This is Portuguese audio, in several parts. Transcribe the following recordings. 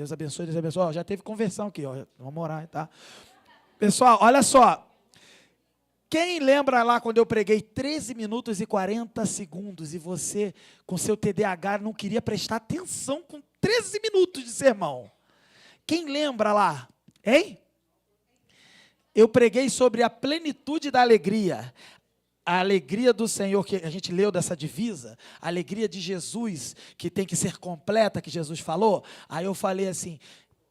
Deus abençoe, Deus abençoe. Ó, já teve conversão aqui, ó. Vamos orar, tá? Pessoal, olha só. Quem lembra lá quando eu preguei 13 minutos e 40 segundos e você, com seu TDAH, não queria prestar atenção com 13 minutos de sermão? Quem lembra lá? Hein? Eu preguei sobre a plenitude da alegria. A alegria do Senhor, que a gente leu dessa divisa, a alegria de Jesus, que tem que ser completa, que Jesus falou. Aí eu falei assim,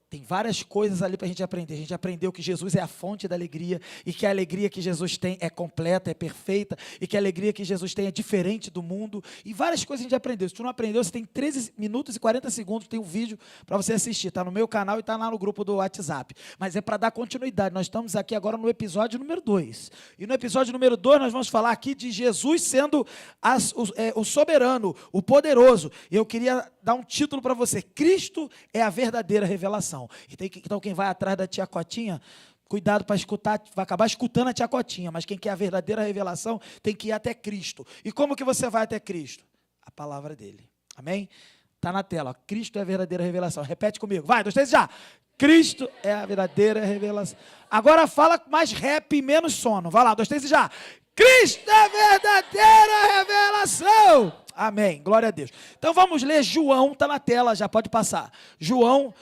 tem várias coisas ali para a gente aprender. A gente aprendeu que Jesus é a fonte da alegria, e que a alegria que Jesus tem é completa, é perfeita, e que a alegria que Jesus tem é diferente do mundo, e várias coisas a gente aprendeu. Se tu não aprendeu, você tem 13 minutos e 40 segundos, tem um vídeo para você assistir, está no meu canal e está lá no grupo do WhatsApp. Mas é para dar continuidade, nós estamos aqui agora no episódio número 2, e no episódio número 2 nós vamos falar aqui de Jesus sendo o soberano, o poderoso, e eu queria dar um título para você: Cristo é a verdadeira revelação. Então quem vai atrás da tia Cotinha, cuidado para escutar, vai acabar escutando a tia Cotinha, mas quem quer a verdadeira revelação tem que ir até Cristo. E como que você vai até Cristo? A palavra dele, amém? Está na tela, ó. Cristo é a verdadeira revelação. Repete comigo, vai, 2, 3 já. Cristo é a verdadeira revelação. Agora fala mais rap e menos sono, vai lá, 2, 3 já. Cristo é a verdadeira revelação. Amém, glória a Deus. Então vamos ler João, está na tela, já pode passar. João,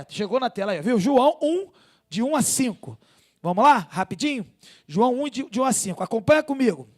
chegou na tela aí, viu? João 1, de 1 a 5. Vamos lá, rapidinho? João 1, de 1 a 5, acompanha comigo.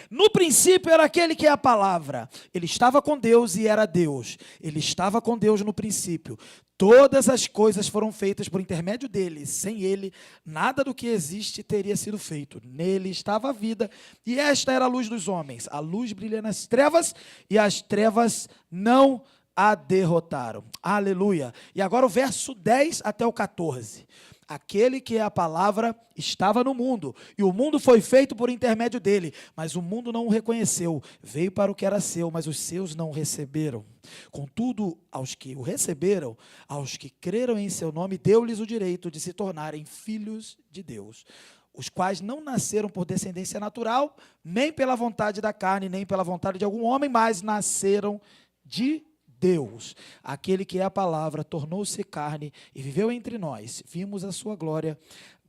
No princípio era aquele que é a palavra. Ele estava com Deus e era Deus. Ele estava com Deus no princípio. Todas as coisas foram feitas por intermédio dele. Sem ele, nada do que existe teria sido feito. Nele estava a vida, e esta era a luz dos homens. A luz brilha nas trevas, e as trevas não a derrotaram. Aleluia. E agora o verso 10 até o 14. Aquele que é a palavra estava no mundo, e o mundo foi feito por intermédio dele, mas o mundo não o reconheceu. Veio para o que era seu, mas os seus não o receberam. Contudo, aos que o receberam, aos que creram em seu nome, deu-lhes o direito de se tornarem filhos de Deus, os quais não nasceram por descendência natural, nem pela vontade da carne, nem pela vontade de algum homem, mas nasceram de Deus. Aquele que é a palavra tornou-se carne e viveu entre nós. Vimos a sua glória,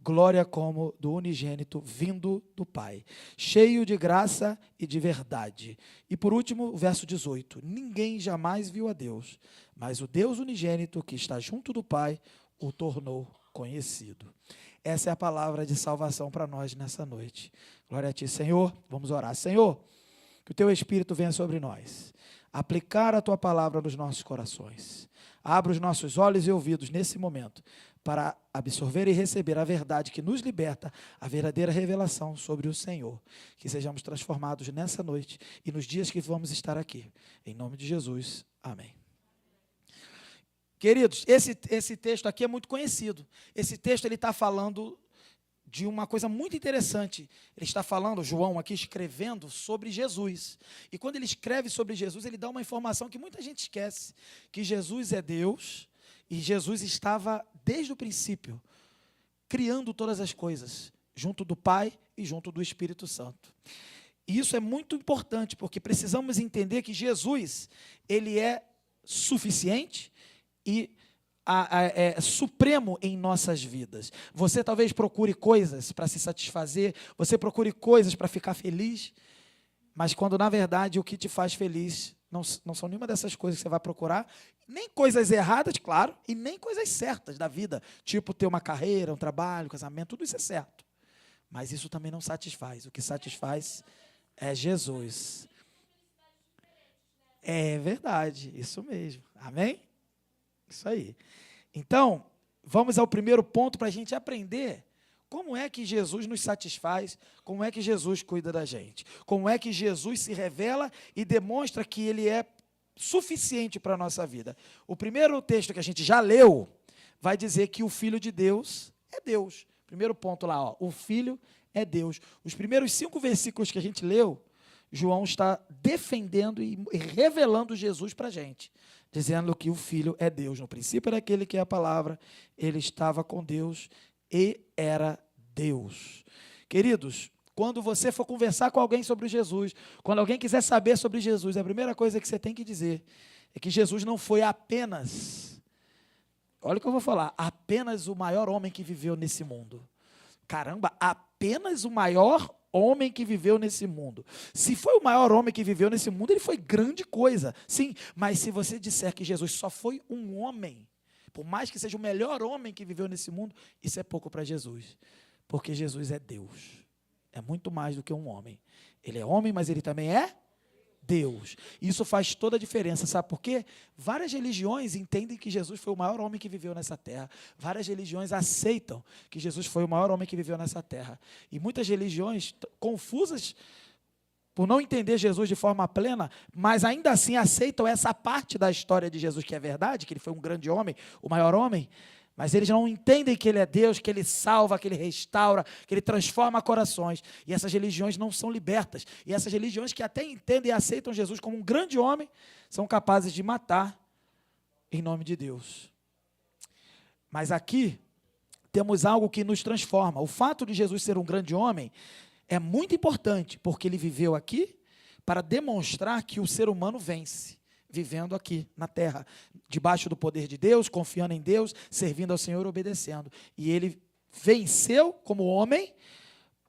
glória como do unigênito vindo do Pai, cheio de graça e de verdade. E por último, o verso 18. Ninguém jamais viu a Deus, mas o Deus unigênito que está junto do Pai o tornou conhecido. Essa é a palavra de salvação para nós nessa noite. Glória a ti, Senhor. Vamos orar. Senhor, que o teu Espírito venha sobre nós, aplicar a tua palavra nos nossos corações. Abra os nossos olhos e ouvidos nesse momento para absorver e receber a verdade que nos liberta, a verdadeira revelação sobre o Senhor. Que sejamos transformados nessa noite e nos dias que vamos estar aqui. Em nome de Jesus, amém. Queridos, esse texto aqui é muito conhecido. Esse texto ele está falando de uma coisa muito interessante. Ele está falando, João aqui escrevendo sobre Jesus. E quando ele escreve sobre Jesus, ele dá uma informação que muita gente esquece, que Jesus é Deus, e Jesus estava desde o princípio, criando todas as coisas, junto do Pai e junto do Espírito Santo. E isso é muito importante, porque precisamos entender que Jesus, ele é suficiente e é supremo em nossas vidas. Você talvez procure coisas para se satisfazer, você procure coisas para ficar feliz, mas quando na verdade o que te faz feliz não são nenhuma dessas coisas que você vai procurar, nem coisas erradas, claro, e nem coisas certas da vida, tipo ter uma carreira, um trabalho, um casamento, tudo isso é certo, mas isso também não satisfaz. O que satisfaz é Jesus. É verdade, isso mesmo, amém? Isso aí. Então, vamos ao primeiro ponto para a gente aprender como é que Jesus nos satisfaz, como é que Jesus cuida da gente, como é que Jesus se revela e demonstra que ele é suficiente para a nossa vida. O primeiro texto que a gente já leu vai dizer que o Filho de Deus é Deus. Primeiro ponto lá, ó, o Filho é Deus. Os primeiros 5 versículos que a gente leu, João está defendendo e revelando Jesus para a gente, dizendo que o Filho é Deus. No princípio era aquele que é a palavra, ele estava com Deus e era Deus. Queridos, quando você for conversar com alguém sobre Jesus, quando alguém quiser saber sobre Jesus, a primeira coisa que você tem que dizer é que Jesus não foi apenas, olha o que eu vou falar, apenas o maior homem que viveu nesse mundo. Caramba, apenas o maior homem que viveu nesse mundo. Se foi o maior homem que viveu nesse mundo, ele foi grande coisa. Sim, mas se você disser que Jesus só foi um homem, por mais que seja o melhor homem que viveu nesse mundo, isso é pouco para Jesus. Porque Jesus é Deus. É muito mais do que um homem. Ele é homem, mas ele também é Deus. Isso faz toda a diferença, sabe por quê? Várias religiões entendem que Jesus foi o maior homem que viveu nessa terra. Várias religiões aceitam que Jesus foi o maior homem que viveu nessa terra. E muitas religiões confusas por não entender Jesus de forma plena, mas ainda assim aceitam essa parte da história de Jesus que é verdade, que ele foi um grande homem, o maior homem, mas eles não entendem que ele é Deus, que ele salva, que ele restaura, que ele transforma corações. E essas religiões não são libertas. E essas religiões que até entendem e aceitam Jesus como um grande homem, são capazes de matar em nome de Deus. Mas aqui temos algo que nos transforma. O fato de Jesus ser um grande homem é muito importante, porque ele viveu aqui para demonstrar que o ser humano vence. Vivendo aqui na terra, debaixo do poder de Deus, confiando em Deus, servindo ao Senhor, obedecendo. E ele venceu como homem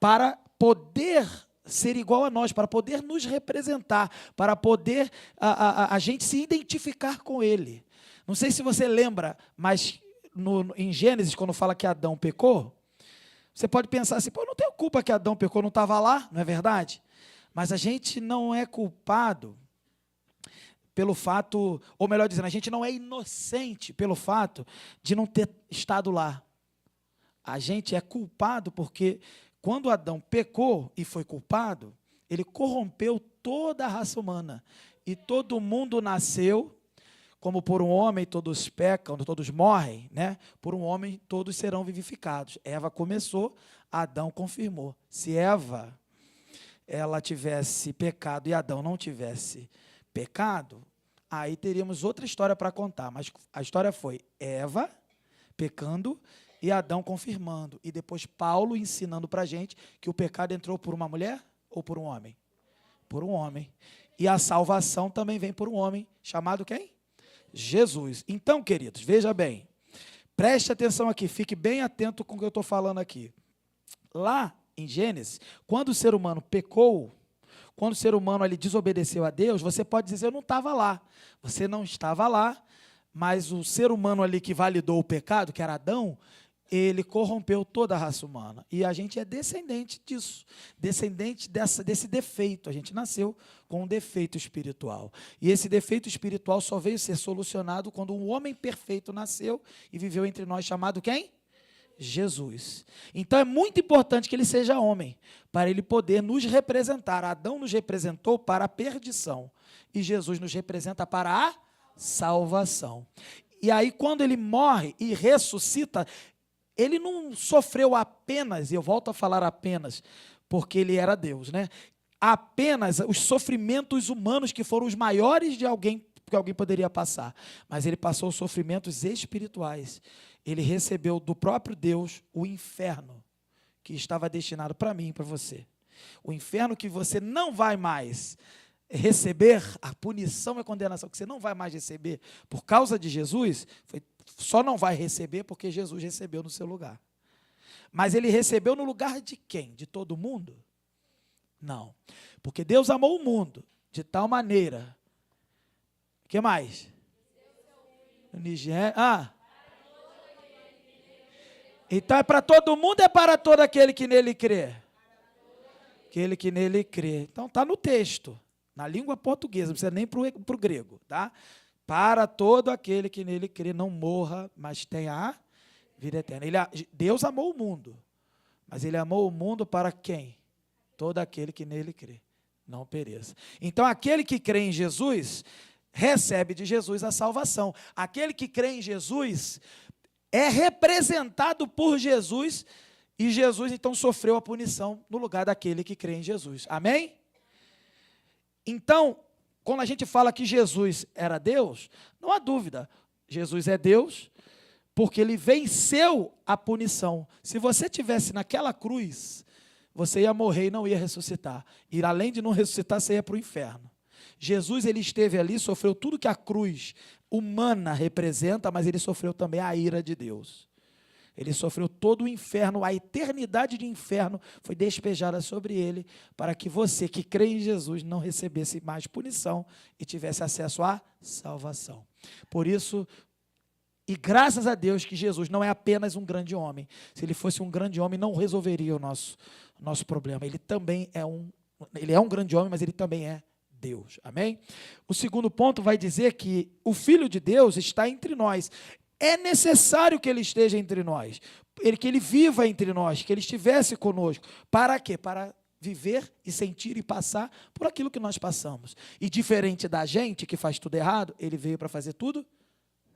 para poder ser igual a nós, para poder nos representar, para poder a gente se identificar com ele. Não sei se você lembra, mas em Gênesis, quando fala que Adão pecou, você pode pensar assim, pô, eu não tenho culpa que Adão pecou, não estava lá, não é verdade? Mas a gente não é culpado pelo fato, ou melhor dizendo, a gente não é inocente pelo fato de não ter estado lá. A gente é culpado porque quando Adão pecou e foi culpado, ele corrompeu toda a raça humana. E todo mundo nasceu, como por um homem todos pecam, todos morrem, né? Por um homem todos serão vivificados. Eva começou, Adão confirmou. Se Eva, ela tivesse pecado e Adão não tivesse pecado, aí teríamos outra história para contar, mas a história foi Eva pecando e Adão confirmando, e depois Paulo ensinando para a gente que o pecado entrou por uma mulher ou por um homem? Por um homem. E a salvação também vem por um homem, chamado quem? Jesus. Então, queridos, veja bem, preste atenção aqui, fique bem atento com o que eu estou falando aqui. Lá em Gênesis, quando o ser humano pecou, quando o ser humano ali desobedeceu a Deus, você pode dizer, eu não estava lá. Você não estava lá, mas o ser humano ali que validou o pecado, que era Adão, ele corrompeu toda a raça humana. E a gente é descendente disso, descendente desse defeito. A gente nasceu com um defeito espiritual. E esse defeito espiritual só veio ser solucionado quando um homem perfeito nasceu e viveu entre nós, chamado quem? Jesus. Então é muito importante que ele seja homem, para ele poder nos representar. Adão nos representou para a perdição e Jesus nos representa para a salvação. E aí quando ele morre e ressuscita, ele não sofreu apenas, e eu volto a falar apenas, porque ele era Deus, né? Apenas os sofrimentos humanos que foram os maiores de alguém que alguém poderia passar, mas ele passou os sofrimentos espirituais. Ele recebeu do próprio Deus o inferno que estava destinado para mim e para você. O inferno que você não vai mais receber, a punição e a condenação que você não vai mais receber por causa de Jesus, só não vai receber porque Jesus recebeu no seu lugar. Mas ele recebeu no lugar de quem? De todo mundo? Não. Porque Deus amou o mundo de tal maneira. O que mais? Então é para todo mundo ou é para todo aquele que nele crê? Aquele que nele crê. Então está no texto, na língua portuguesa, não precisa nem para o grego, tá? Para todo aquele que nele crê, não morra, mas tenha a vida eterna. Deus amou o mundo, mas ele amou o mundo para quem? Todo aquele que nele crê, não pereça. Então aquele que crê em Jesus recebe de Jesus a salvação. Aquele que crê em Jesus é representado por Jesus, e Jesus então sofreu a punição no lugar daquele que crê em Jesus. Amém? Então, quando a gente fala que Jesus era Deus, não há dúvida, Jesus é Deus, porque ele venceu a punição. Se você estivesse naquela cruz, você ia morrer e não ia ressuscitar. E além de não ressuscitar, você ia para o inferno. Jesus, ele esteve ali, sofreu tudo que a cruz humana representa, mas ele sofreu também a ira de Deus. Ele sofreu todo o inferno, a eternidade de inferno foi despejada sobre ele, para que você que crê em Jesus não recebesse mais punição e tivesse acesso à salvação. Por isso, e graças a Deus que Jesus não é apenas um grande homem. Se ele fosse um grande homem, não resolveria o nosso problema. Ele também ele é um grande homem, mas ele também é Deus. Amém? O segundo ponto vai dizer que o Filho de Deus está entre nós. É necessário que ele esteja entre nós, que ele viva entre nós, que ele estivesse conosco. Para quê? Para viver e sentir e passar por aquilo que nós passamos. E diferente da gente que faz tudo errado, ele veio para fazer tudo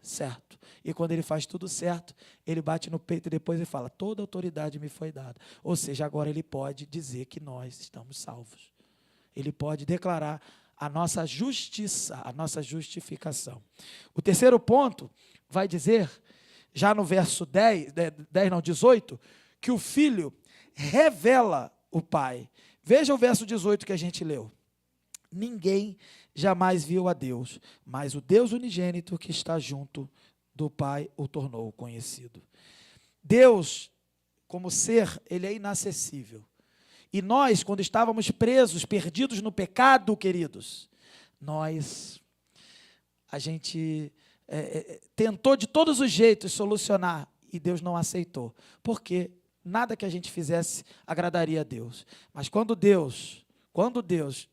certo. E quando ele faz tudo certo, ele bate no peito e depois ele fala: toda autoridade me foi dada. Ou seja, agora ele pode dizer que nós estamos salvos. Ele pode declarar a nossa justiça, a nossa justificação. O terceiro ponto vai dizer, já no verso 18, que o Filho revela o Pai. Veja o verso 18 que a gente leu. Ninguém jamais viu a Deus, mas o Deus unigênito que está junto do Pai o tornou conhecido. Deus, como ser, ele é inacessível. E nós, quando estávamos presos, perdidos no pecado, queridos, a gente tentou de todos os jeitos solucionar e Deus não aceitou. Porque nada que a gente fizesse agradaria a Deus. Mas quando Deus,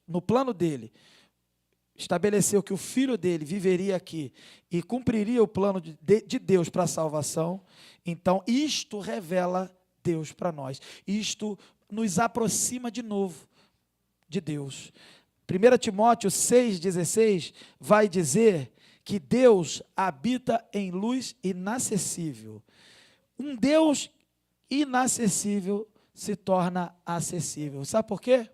no plano dele, estabeleceu que o Filho dele viveria aqui e cumpriria o plano de Deus para a salvação, então isto revela Deus para nós. Isto nos aproxima de novo de Deus. 1 Timóteo 6,16 vai dizer que Deus habita em luz inacessível. Um Deus inacessível se torna acessível. Sabe por quê?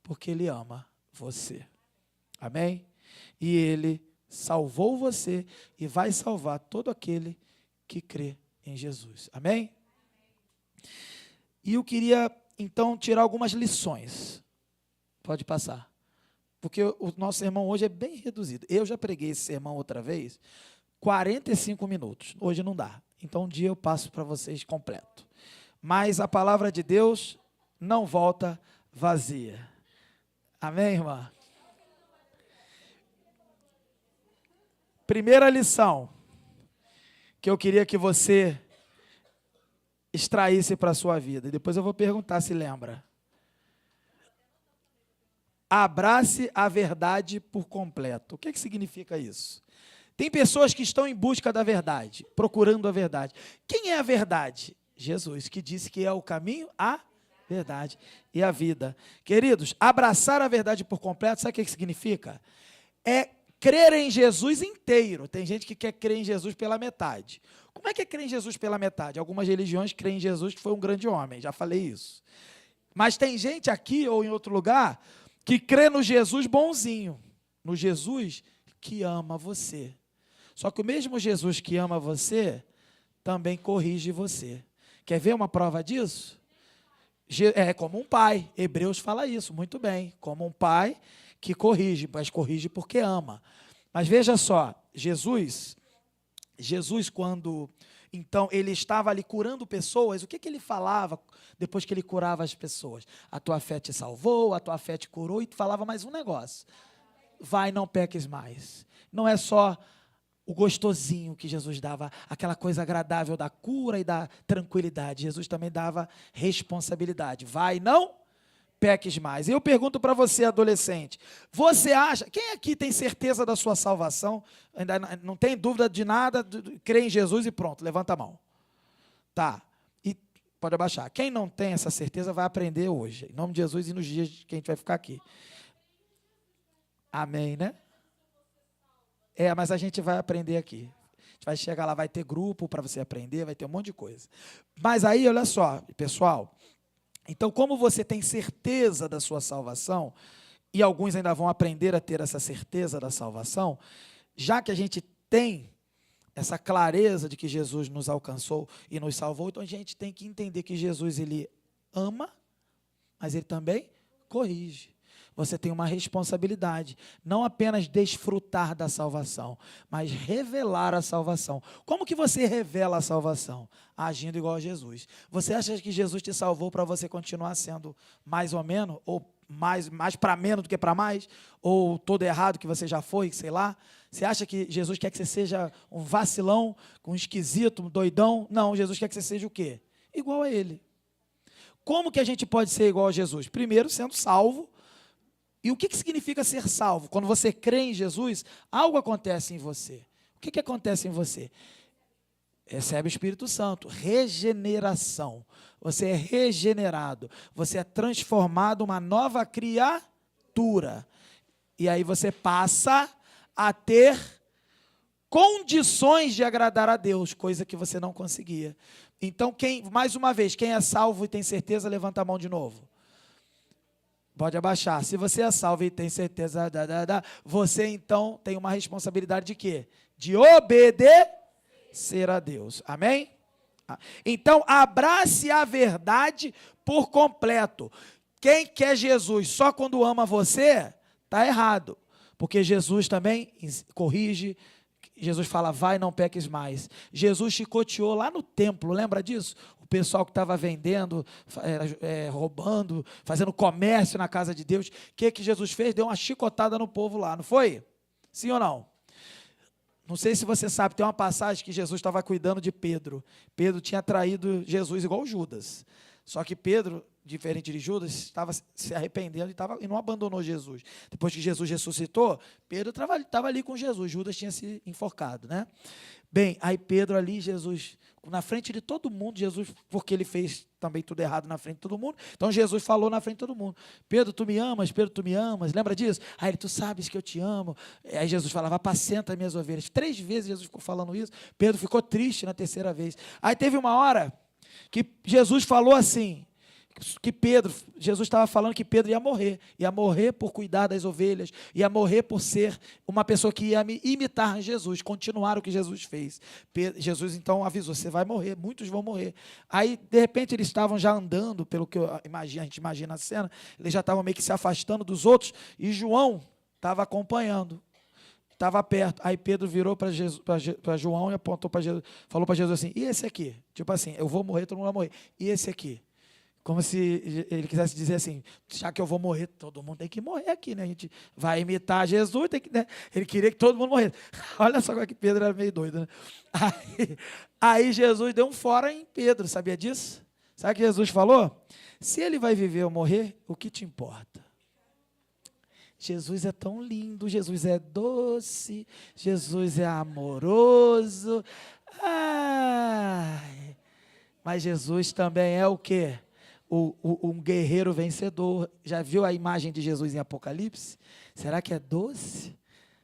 Porque Ele ama você. Amém? E Ele salvou você e vai salvar todo aquele que crê em Jesus. Amém? E eu queria, então, tirar algumas lições. Pode passar. Porque o nosso sermão hoje é bem reduzido. Eu já preguei esse sermão outra vez, 45 minutos. Hoje não dá. Então, um dia eu passo para vocês completo. Mas a palavra de Deus não volta vazia. Amém, irmã? Primeira lição que eu queria que você extraísse para a sua vida. E depois eu vou perguntar se lembra. Abrace a verdade por completo. O que significa isso? Tem pessoas que estão em busca da verdade, procurando a verdade. Quem é a verdade? Jesus, que disse que é o caminho, a verdade e a vida. Queridos, abraçar a verdade por completo, sabe o que significa? É crer em Jesus inteiro. Tem gente que quer crer em Jesus pela metade. Como é que é crer em Jesus pela metade? Algumas religiões creem em Jesus que foi um grande homem, já falei isso. Mas tem gente aqui ou em outro lugar que crê no Jesus bonzinho, no Jesus que ama você. Só que o mesmo Jesus que ama você, também corrige você. Quer ver uma prova disso? É como um pai, Hebreus fala isso, muito bem, como um pai que corrige, mas corrige porque ama. Mas veja só, Jesus quando, então, ele estava ali curando pessoas, o que ele falava depois que ele curava as pessoas? A tua fé te salvou, a tua fé te curou, e falava mais um negócio. Vai, não peques mais. Não é só o gostosinho que Jesus dava, aquela coisa agradável da cura e da tranquilidade. Jesus também dava responsabilidade. Vai, não peques mais. Eu pergunto para você, adolescente, você acha, quem aqui tem certeza da sua salvação, ainda não tem dúvida de nada, crê em Jesus e pronto, levanta a mão. Tá, e pode abaixar. Quem não tem essa certeza vai aprender hoje, em nome de Jesus e nos dias que a gente vai ficar aqui. Amém, né? Mas a gente vai aprender aqui. A gente vai chegar lá, vai ter grupo para você aprender, vai ter um monte de coisa. Mas aí, olha só, pessoal, então, como você tem certeza da sua salvação, e alguns ainda vão aprender a ter essa certeza da salvação, já que a gente tem essa clareza de que Jesus nos alcançou e nos salvou, então a gente tem que entender que Jesus, ele ama, mas ele também corrige. você tem uma responsabilidade, não apenas desfrutar da salvação, mas revelar a salvação. Como que você revela a salvação? Agindo igual a Jesus. Você acha que Jesus te salvou para você continuar sendo mais ou menos, ou mais para menos do que para mais, ou todo errado que você já foi, sei lá? Você acha que Jesus quer que você seja um vacilão, um esquisito, um doidão? Não, Jesus quer que você seja o quê? Igual a Ele. Como que a gente pode ser igual a Jesus? Primeiro, sendo salvo. E o que significa ser salvo? Quando você crê em Jesus, algo acontece em você. O que acontece em você? Recebe o Espírito Santo, regeneração. Você é regenerado, você é transformado uma nova criatura. E aí você passa a ter condições de agradar a Deus, coisa que você não conseguia. Então, mais uma vez, quem é salvo e tem certeza, levanta a mão de novo. Pode abaixar. Se você é salvo e tem certeza, você então tem uma responsabilidade de quê? De obedecer a Deus. Amém? Então, abrace a verdade por completo. Quem quer Jesus só quando ama você, está errado. Porque Jesus também corrige. Jesus fala, vai, não peques mais. Jesus chicoteou lá no templo, lembra disso? O pessoal que estava vendendo, roubando, fazendo comércio na casa de Deus. O que Jesus fez? Deu uma chicotada no povo lá, não foi? Sim ou não? Não sei se você sabe, tem uma passagem que Jesus estava cuidando de Pedro. Pedro tinha traído Jesus igual Judas. Só que Pedro, diferente de Judas, estava se arrependendo e não abandonou Jesus. Depois que Jesus ressuscitou, Pedro estava ali com Jesus. Judas tinha se enforcado, né? Bem, aí Pedro ali, Jesus, na frente de todo mundo, Jesus, porque ele fez também tudo errado na frente de todo mundo, então Jesus falou na frente de todo mundo, Pedro, tu me amas? Pedro, tu me amas? Lembra disso? Aí ele, tu sabes que eu te amo. Aí Jesus falava, apacenta minhas ovelhas. 3 vezes Jesus ficou falando isso, Pedro ficou triste na 3ª vez. Aí teve uma hora que Jesus falou assim, Jesus estava falando que Pedro ia morrer por cuidar das ovelhas, ia morrer por ser uma pessoa que ia imitar Jesus, continuar o que Jesus fez. Jesus então avisou, você vai morrer, muitos vão morrer. Aí, de repente, eles estavam já andando, pelo que a gente imagina a cena, eles já estavam meio que se afastando dos outros, e João estava acompanhando, estava perto. Aí Pedro virou para João e apontou para Jesus, falou para Jesus assim, e esse aqui? Tipo assim, eu vou morrer, todo mundo vai morrer. E esse aqui? Como se ele quisesse dizer assim, já que eu vou morrer, todo mundo tem que morrer aqui, né? A gente vai imitar Jesus, tem que, né? Ele queria que todo mundo morresse. Olha só como é que Pedro era meio doido, né? Aí Jesus deu um fora em Pedro, sabia disso? Sabe o que Jesus falou? Se ele vai viver ou morrer, o que te importa? Jesus é tão lindo, Jesus é doce, Jesus é amoroso. Ai, mas Jesus também é o quê? Um guerreiro vencedor. Já viu a imagem de Jesus em Apocalipse? Será que é doce?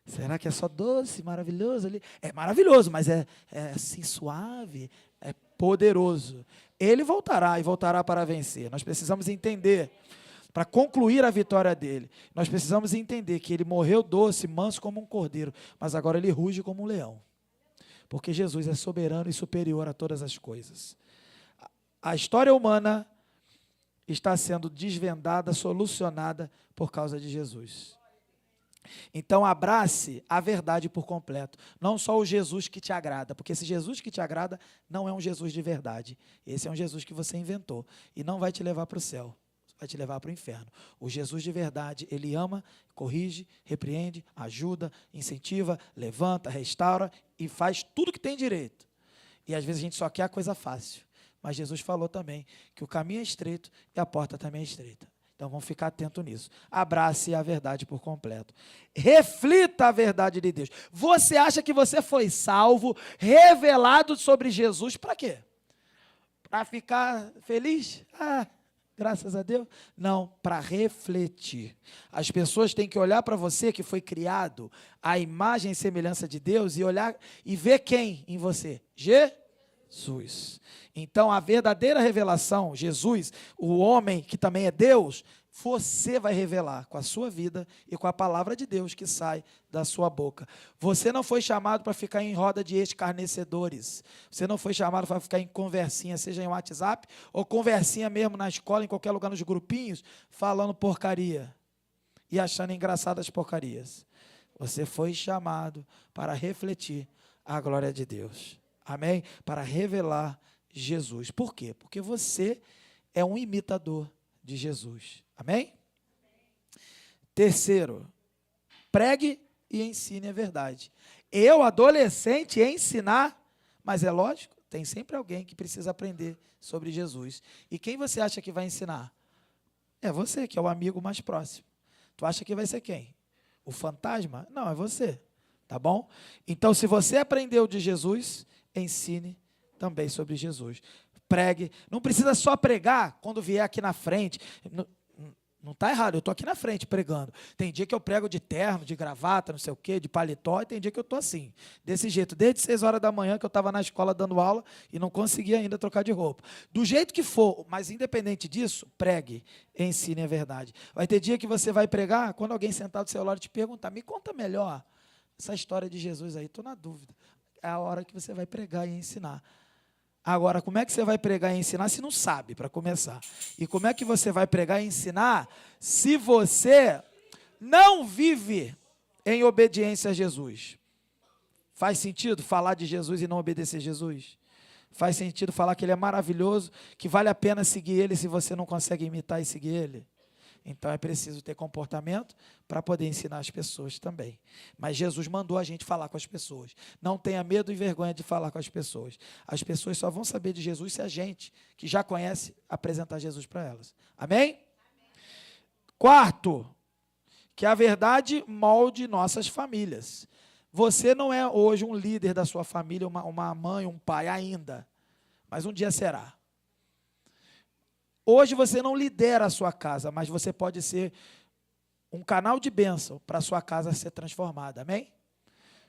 Será que é só doce, maravilhoso ali? É maravilhoso, mas é assim suave, é poderoso. Ele voltará e voltará para vencer. Nós precisamos entender, para concluir a vitória dele, nós precisamos entender que ele morreu doce, manso como um cordeiro, mas agora ele ruge como um leão. Porque Jesus é soberano e superior a todas as coisas. A história humana está sendo desvendada, solucionada por causa de Jesus. Então, abrace a verdade por completo. Não só o Jesus que te agrada, porque esse Jesus que te agrada não é um Jesus de verdade. Esse é um Jesus que você inventou e não vai te levar para o céu, vai te levar para o inferno. O Jesus de verdade, ele ama, corrige, repreende, ajuda, incentiva, levanta, restaura e faz tudo que tem direito. E às vezes a gente só quer a coisa fácil. Mas Jesus falou também que o caminho é estreito e a porta também é estreita. Então vamos ficar atento nisso. Abrace a verdade por completo. Reflita a verdade de Deus. Você acha que você foi salvo, revelado sobre Jesus, para quê? Para ficar feliz? Graças a Deus. Não, para refletir. As pessoas têm que olhar para você que foi criado à imagem e semelhança de Deus e olhar e ver quem em você? Jesus. Então, a verdadeira revelação, Jesus, o homem que também é Deus, você vai revelar com a sua vida e com a palavra de Deus que sai da sua boca. Você não foi chamado para ficar em roda de escarnecedores. Você não foi chamado para ficar em conversinha, seja em WhatsApp ou conversinha mesmo na escola, em qualquer lugar nos grupinhos, falando porcaria. e achando engraçadas as porcarias. Você foi chamado para refletir a glória de Deus. Amém? Para revelar Jesus. Por quê? Porque você é um imitador de Jesus. Amém? Terceiro, pregue e ensine a verdade. Eu, adolescente, ensinar, mas é lógico, tem sempre alguém que precisa aprender sobre Jesus. E quem você acha que vai ensinar? É você, que é o amigo mais próximo. Tu acha que vai ser quem? O fantasma? Não, é você. Tá bom? Então, se você aprendeu de Jesus, ensine também sobre Jesus. Pregue. Não precisa só pregar quando vier aqui na frente. Não está errado, eu estou aqui na frente pregando. Tem dia que eu prego de terno, de gravata, não sei o quê, de paletó, e tem dia que eu estou assim, desse jeito, desde 6 horas da manhã que eu estava na escola dando aula e não conseguia ainda trocar de roupa. Do jeito que for, mas independente disso, pregue, ensine a verdade. Vai ter dia que você vai pregar, quando alguém sentar do seu lado te perguntar, me conta melhor essa história de Jesus aí, estou na dúvida. É a hora que você vai pregar e ensinar. Agora, como é que você vai pregar e ensinar se não sabe, para começar? E como é que você vai pregar e ensinar se você não vive em obediência a Jesus? Faz sentido falar de Jesus e não obedecer a Jesus? Faz sentido falar que Ele é maravilhoso, que vale a pena seguir Ele se você não consegue imitar e seguir Ele? Então é preciso ter comportamento para poder ensinar as pessoas também. Mas Jesus mandou a gente falar com as pessoas. Não tenha medo e vergonha de falar com as pessoas. As pessoas só vão saber de Jesus se a gente, que já conhece, apresentar Jesus para elas. Amém? Quarto, que a verdade molde nossas famílias. Você não é hoje um líder da sua família, uma mãe, um pai ainda, mas um dia será. Hoje você não lidera a sua casa, mas você pode ser um canal de bênção para a sua casa ser transformada, amém?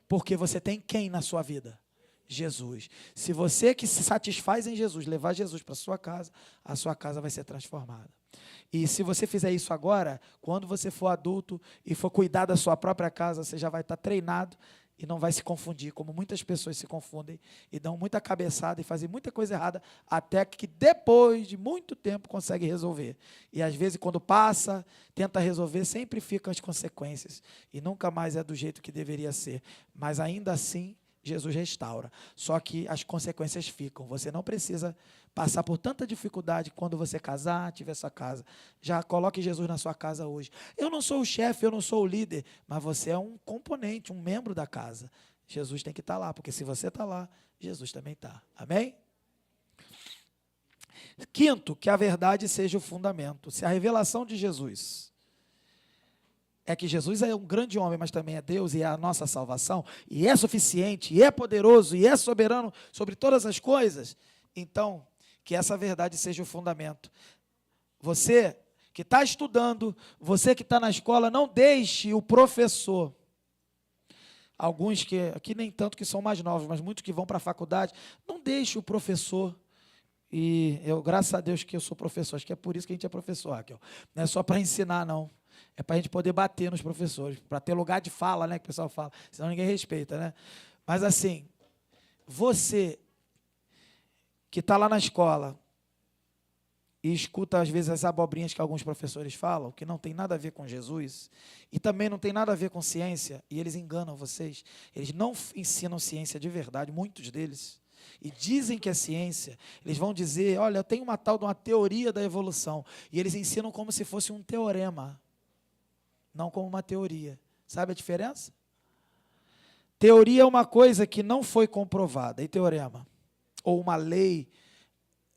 Porque você tem quem na sua vida? Jesus. Se você que se satisfaz em Jesus, levar Jesus para a sua casa vai ser transformada. E se você fizer isso agora, quando você for adulto e for cuidar da sua própria casa, você já vai estar treinado e não vai se confundir, como muitas pessoas se confundem e dão muita cabeçada e fazem muita coisa errada, até que depois de muito tempo consegue resolver. E às vezes quando passa, tenta resolver, sempre ficam as consequências e nunca mais é do jeito que deveria ser. Mas ainda assim, Jesus restaura. Só que as consequências ficam. Você não precisa passar por tanta dificuldade quando você casar, tiver sua casa. Já coloque Jesus na sua casa hoje. Eu não sou o chefe, eu não sou o líder, mas você é um componente, um membro da casa. Jesus tem que estar lá, porque se você está lá, Jesus também está. Amém? Quinto, que a verdade seja o fundamento. Se a revelação de Jesus é que Jesus é um grande homem, mas também é Deus e é a nossa salvação, e é suficiente, e é poderoso, e é soberano sobre todas as coisas, então, que essa verdade seja o fundamento. Você que está estudando, você que está na escola, não deixe o professor, alguns que, aqui nem tanto que são mais novos, mas muitos que vão para a faculdade, não deixe o professor, e eu, graças a Deus que eu sou professor, acho que é por isso que a gente é professor, Raquel. Não é só para ensinar, não. É para a gente poder bater nos professores, para ter lugar de fala, né, que o pessoal fala, senão ninguém respeita, né? Mas assim, você que está lá na escola e escuta às vezes as abobrinhas que alguns professores falam, que não tem nada a ver com Jesus, e também não tem nada a ver com ciência, e eles enganam vocês, eles não ensinam ciência de verdade, muitos deles, e dizem que é ciência, eles vão dizer, olha, eu tenho uma tal de uma teoria da evolução, e eles ensinam como se fosse um teorema, não como uma teoria. Sabe a diferença? Teoria é uma coisa que não foi comprovada, e teorema, ou uma lei,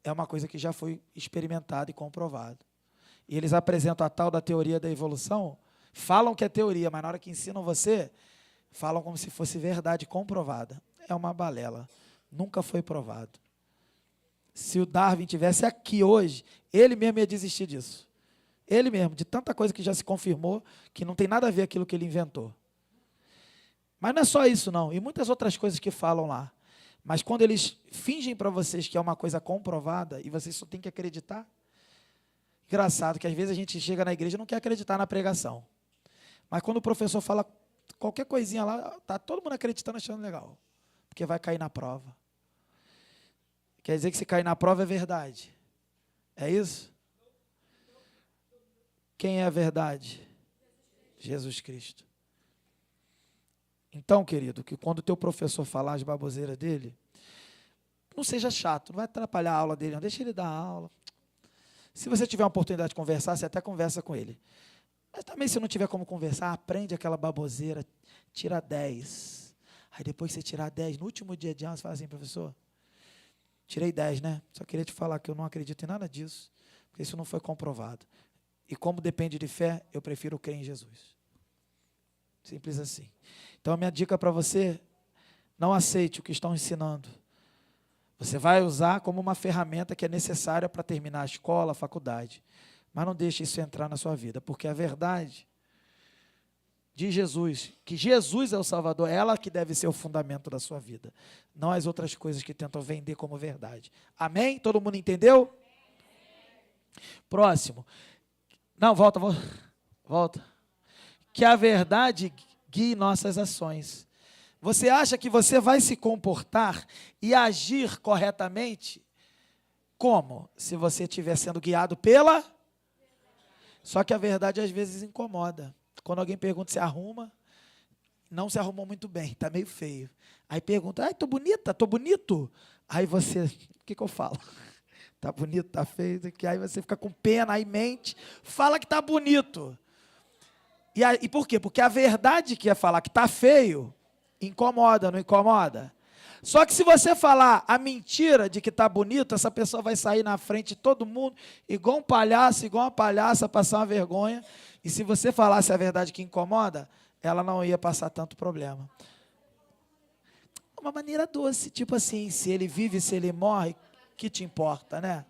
é uma coisa que já foi experimentada e comprovada. E eles apresentam a tal da teoria da evolução, falam que é teoria, mas na hora que ensinam você, falam como se fosse verdade comprovada. É uma balela, nunca foi provado. Se o Darwin tivesse aqui hoje, ele mesmo ia desistir disso. Ele mesmo, de tanta coisa que já se confirmou, que não tem nada a ver com aquilo que ele inventou. Mas não é só isso, não. E muitas outras coisas que falam lá. Mas quando eles fingem para vocês que é uma coisa comprovada, e vocês só têm que acreditar. Engraçado que às vezes a gente chega na igreja e não quer acreditar na pregação. Mas quando o professor fala qualquer coisinha lá, está todo mundo acreditando, achando legal. Porque vai cair na prova. Quer dizer que se cair na prova é verdade. É isso? Quem é a verdade? Jesus Cristo. Então, querido, que quando o teu professor falar as baboseiras dele, não seja chato, não vai atrapalhar a aula dele, não, deixa ele dar a aula. Se você tiver uma oportunidade de conversar, você até conversa com ele. Mas também, se não tiver como conversar, aprende aquela baboseira, tira 10. Aí depois que você tirar 10, no último dia de aula, você fala assim, professor, tirei 10, né? Só queria te falar que eu não acredito em nada disso, porque isso não foi comprovado. E como depende de fé, eu prefiro crer em Jesus. Simples assim. Então, a minha dica para você, não aceite o que estão ensinando. Você vai usar como uma ferramenta que é necessária para terminar a escola, a faculdade. Mas não deixe isso entrar na sua vida, porque a verdade de Jesus, que Jesus é o Salvador, é ela que deve ser o fundamento da sua vida, não as outras coisas que tentam vender como verdade. Amém? Todo mundo entendeu? Próximo. Não, volta. Que a verdade guie nossas ações. Você acha que você vai se comportar e agir corretamente? Como? Se você estiver sendo guiado pela... Só que a verdade às vezes incomoda. Quando alguém pergunta se arruma, não se arrumou muito bem, está meio feio. Aí pergunta, tô bonita, tô bonito? Aí você, o que eu falo? Tá bonito, tá feio? Aí você fica com pena, aí mente, fala que tá bonito. E por quê? Porque a verdade que é falar que tá feio, incomoda, não incomoda? Só que se você falar a mentira de que está bonito, essa pessoa vai sair na frente de todo mundo, igual um palhaço, igual uma palhaça, passar uma vergonha. E se você falasse a verdade que incomoda, ela não ia passar tanto problema. Uma maneira doce, tipo assim, se ele vive, se ele morre, que te importa, né?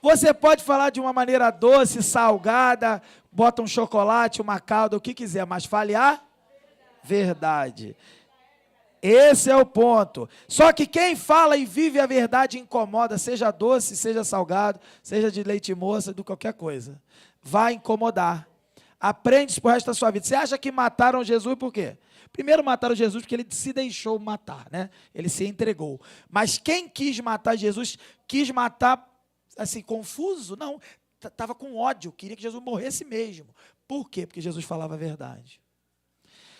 Você pode falar de uma maneira doce, salgada, bota um chocolate, uma calda, o que quiser, mas fale a verdade. Esse é o ponto. Só que quem fala e vive a verdade incomoda, seja doce, seja salgado, seja de leite moça, de qualquer coisa. Vai incomodar. Aprende isso pro resto da sua vida. Você acha que mataram Jesus por quê? Primeiro mataram Jesus porque ele se deixou matar, né? Ele se entregou. Mas quem quis matar Jesus, quis matar assim, confuso? Não, estava com ódio, queria que Jesus morresse mesmo. Por quê? Porque Jesus falava a verdade.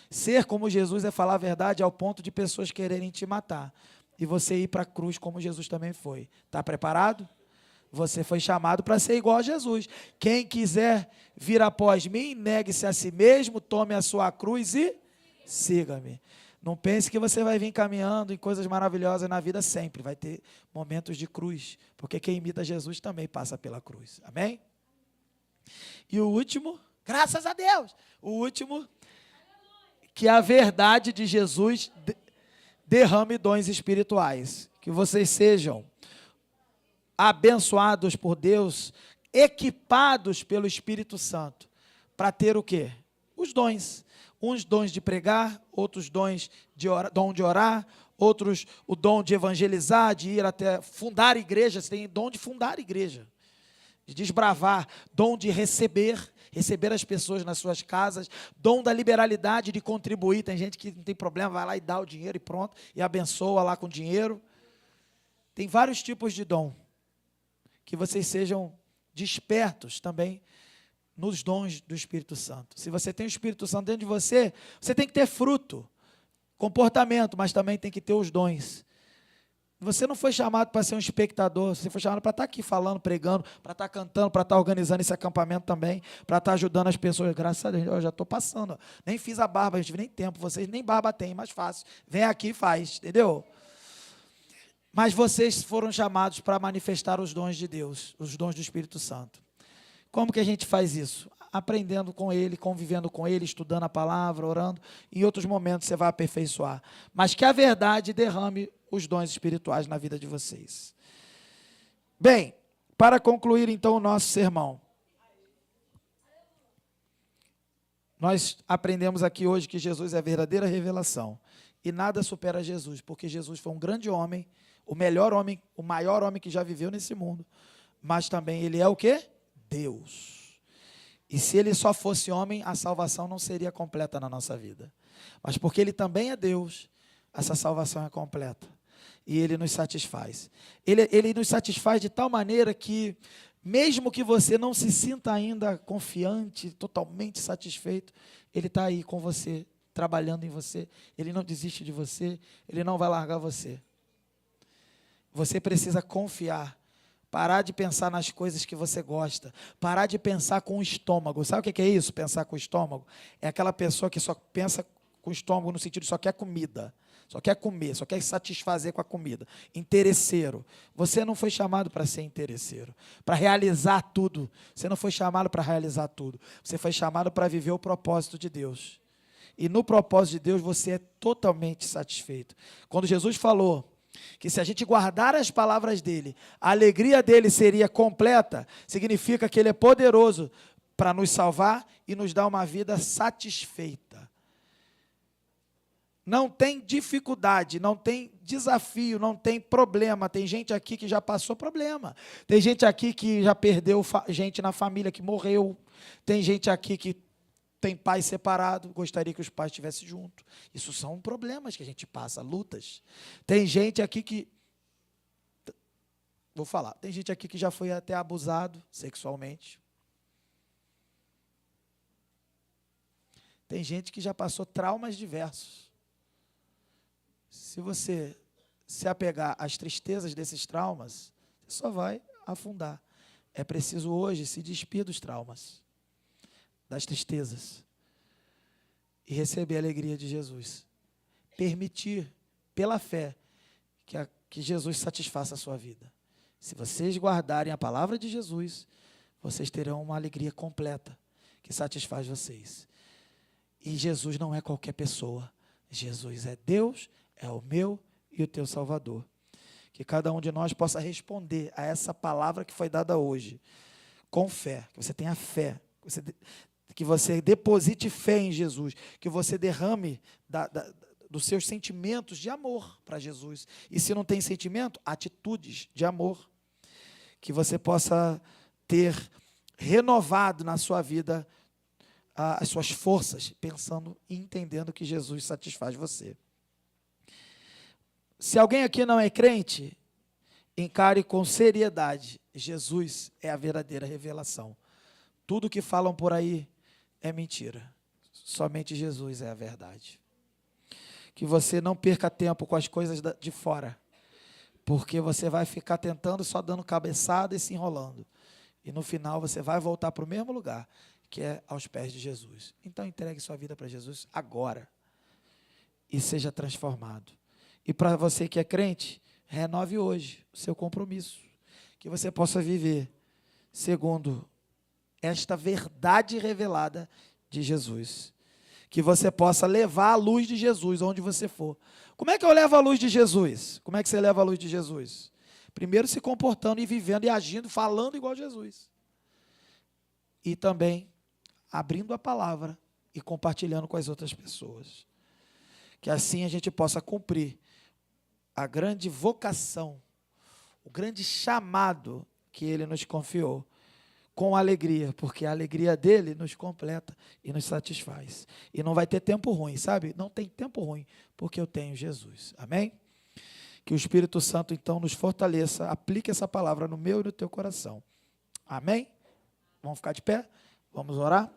Ser como Jesus é falar a verdade ao ponto de pessoas quererem te matar. E você ir para a cruz como Jesus também foi. Está preparado? Você foi chamado para ser igual a Jesus. Quem quiser vir após mim, negue-se a si mesmo, tome a sua cruz e siga-me. Não pense que você vai vir caminhando em coisas maravilhosas na vida sempre. Vai ter momentos de cruz. Porque quem imita Jesus também passa pela cruz. Amém? E o último, graças a Deus, o último, que a verdade de Jesus derrame dons espirituais. Que vocês sejam abençoados por Deus, equipados pelo Espírito Santo, para ter o quê? Os dons. Uns dons de pregar, outros dons de dom de orar, outros o dom de evangelizar, de ir até fundar igreja. Você tem dom de fundar igreja, de desbravar, dom de receber as pessoas nas suas casas, dom da liberalidade de contribuir. Tem gente que não tem problema, vai lá e dá o dinheiro e pronto, e abençoa lá com dinheiro. Tem vários tipos de dom. Que vocês sejam despertos também nos dons do Espírito Santo. Se você tem o Espírito Santo dentro de você, você tem que ter fruto, comportamento, mas também tem que ter os dons. Você não foi chamado para ser um espectador, você foi chamado para estar aqui falando, pregando, para estar cantando, para estar organizando esse acampamento também, para estar ajudando as pessoas. Graças a Deus, eu já estou passando. Nem fiz a barba, a gente nem tempo, vocês nem barba têm, mais fácil. Vem aqui e faz, entendeu? Mas vocês foram chamados para manifestar os dons de Deus, os dons do Espírito Santo. Como que a gente faz isso? Aprendendo com Ele, convivendo com Ele, estudando a palavra, orando. Em outros momentos você vai aperfeiçoar. Mas que a verdade derrame os dons espirituais na vida de vocês. Bem, para concluir então o nosso sermão. Nós aprendemos aqui hoje que Jesus é a verdadeira revelação. E nada supera Jesus, porque Jesus foi um grande homem, o melhor homem, o maior homem que já viveu nesse mundo. Mas também ele é o quê? Deus. E se ele só fosse homem, a salvação não seria completa na nossa vida. Mas porque ele também é Deus, essa salvação é completa. E ele nos satisfaz. Ele nos satisfaz de tal maneira que, Mesmo que você não se sinta ainda confiante, totalmente satisfeito, Ele está aí com você, trabalhando em você. Ele não desiste de você, Ele não vai largar você. Você precisa confiar, parar de pensar nas coisas que você gosta, parar de pensar com o estômago. Sabe o que é isso, pensar com o estômago? É aquela pessoa que só pensa com o estômago no sentido de só quer comida, só quer comer, só quer satisfazer com a comida. Interesseiro. Você não foi chamado para ser interesseiro, para realizar tudo. Você não foi chamado para realizar tudo. Você foi chamado para viver o propósito de Deus. E no propósito de Deus você é totalmente satisfeito. Quando Jesus falou que se a gente guardar as palavras dele, a alegria dele seria completa, significa que ele é poderoso para nos salvar e nos dar uma vida satisfeita. Não tem dificuldade, não tem desafio, não tem problema. Tem gente aqui que já passou problema. Tem gente aqui que já perdeu gente na família, que morreu. Tem gente aqui que tem pai separado, gostaria que os pais estivessem juntos. Isso são problemas que a gente passa, lutas. Tem gente aqui que... Vou falar. Tem gente aqui que já foi até abusado sexualmente. Tem gente que já passou traumas diversos. Se você se apegar às tristezas desses traumas, você só vai afundar. É preciso hoje se despir dos traumas, das tristezas, e receber a alegria de Jesus. Permitir, pela fé, que Jesus satisfaça a sua vida. Se vocês guardarem a palavra de Jesus, vocês terão uma alegria completa, que satisfaz vocês. E Jesus não é qualquer pessoa. Jesus é Deus, é o meu e o teu Salvador. Que cada um de nós possa responder a essa palavra que foi dada hoje, com fé, que você tenha fé, que você deposite fé em Jesus, que você derrame dos seus sentimentos de amor para Jesus. E se não tem sentimento, atitudes de amor. Que você possa ter renovado na sua vida as suas forças, pensando e entendendo que Jesus satisfaz você. Se alguém aqui não é crente, encare com seriedade. Jesus é a verdadeira revelação. Tudo que falam por aí é mentira. Somente Jesus é a verdade. Que você não perca tempo com as coisas de fora, porque você vai ficar tentando, só dando cabeçada e se enrolando. E no final você vai voltar para o mesmo lugar, que é aos pés de Jesus. Então entregue sua vida para Jesus agora e seja transformado. E para você que é crente, renove hoje o seu compromisso, que você possa viver segundo esta verdade revelada de Jesus. Que você possa levar a luz de Jesus onde você for. Como é que eu levo a luz de Jesus? Como é que você leva a luz de Jesus? Primeiro se comportando e vivendo e agindo, falando igual a Jesus. E também abrindo a palavra e compartilhando com as outras pessoas. Que assim a gente possa cumprir a grande vocação, o grande chamado que Ele nos confiou, com alegria, porque a alegria dele nos completa e nos satisfaz. E não vai ter tempo ruim, sabe? Não tem tempo ruim, porque eu tenho Jesus. Amém? Que o Espírito Santo, então, nos fortaleça, aplique essa palavra no meu e no teu coração. Amém? Vamos ficar de pé? Vamos orar?